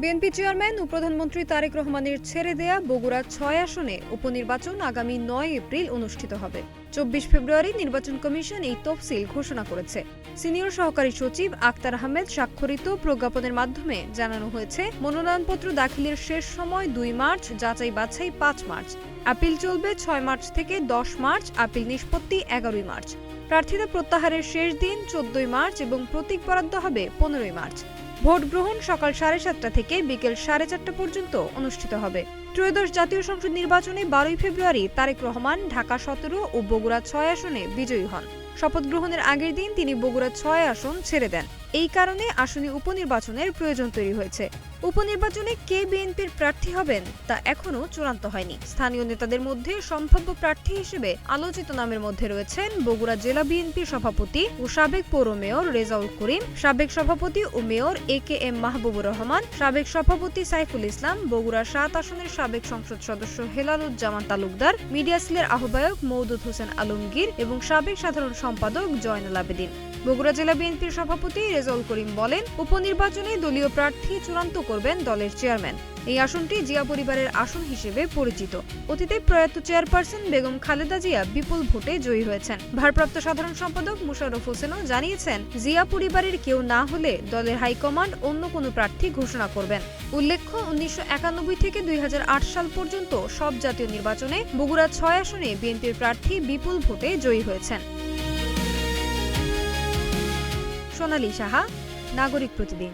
BNP chairman ও প্রধানমন্ত্রী তারেক রহমানের ছেড়ে দেয়া বগুড়া ৬ আসনে উপনির্বাচন আগামী ৯ এপ্রিল অনুষ্ঠিত হবে। ২৪ ফেব্রুয়ারি নির্বাচন কমিশন এই তফসিল ঘোষণা করেছে। সিনিয়র সহকারী সচিব আক্তার আহমেদ স্বাক্ষরিত প্রজ্ঞাপনের মাধ্যমে জানানো হয়েছে, মনোনয়নপত্র দাখিলের শেষ সময় ২ মার্চ, যাচাই বাছাই ৫ মার্চ। আপিল চলবে ৬ মার্চ থেকে ১০ মার্চ, আপিল নিষ্পত্তি ১১ মার্চ। প্রার্থীতা প্রত্যাহারের শেষ দিন ১৪ মার্চ এবং প্রতীক বরাদ্দ হবে ১৫ মার্চ। ভোট গ্রহণ সকাল ৭:৩০ থেকে বিকেল ৪:৩০ পর্যন্ত অনুষ্ঠিত হবে। ত্রয়োদশ জাতীয় সংসদ নির্বাচনে ১২ ফেব্রুয়ারি তারেক রহমান ঢাকা ১৭ ও বগুড়া ৬ আসনে বিজয়ী হন। শপথ গ্রহণের আগের দিন তিনি বগুড়া ৬ আসন ছেড়ে দেন। এই কারণে আসনে উপনির্বাচনের প্রয়োজন তৈরি হয়েছে। উপনির্বাচনে কে বিএনপির প্রার্থী হবেন তা এখনও চূড়ান্ত হয়নি। স্থানীয় নেতাদের মধ্যে সম্ভাব্য প্রার্থী হিসেবে আলোচিত নামের মধ্যে রয়েছেন বগুড়া জেলা বিএনপির সভাপতি ও সাবেক পৌর মেয়র রেজাউল করিম, সাবেক সভাপতি ও মেয়র AKM মাহবুবুর রহমান, সাবেক সভাপতি সাইফুল ইসলাম, বগুড়া ৭ আসনের সাবেক সংসদ সদস্য হেলালুজ্জামান তালুকদার, মিডিয়া সেলের আহ্বায়ক মওদুদ হোসেন আলমগীর এবং সাবেক সাধারণ সম্পাদক জয়নাল আবেদিন। বগুড়া জেলা বিএনপির সভাপতি রেজাউল করিম বলেন, উপনির্বাচনে দলীয় প্রার্থী চূড়ান্ত করবেন দলের চেয়ারম্যান। এই আসনটি জিয়া পরিবারের আসন হিসেবে পরিচিত। অতীতে প্রয়াত চেয়ারপারসন বেগম খালেদা জিয়া বিপুল ভোটে জয়ী হয়েছেন। ভারপ্রাপ্ত সাধারণ সম্পাদক মোশাররফ হোসেনও জানিয়েছেন, জিয়া পরিবারের কেউ না হলে দলের হাইকমান্ড অন্য কোনো প্রার্থী ঘোষণা করবেন। উল্লেখ্য, ১৯৯১ থেকে ২০০৮ সাল পর্যন্ত সব জাতীয় নির্বাচনে বগুড়া ৬ আসনে বিএনপির প্রার্থী বিপুল ভোটে জয়ী হয়েছেন। সোনালী সাহা, নাগরিক প্রতিদিন।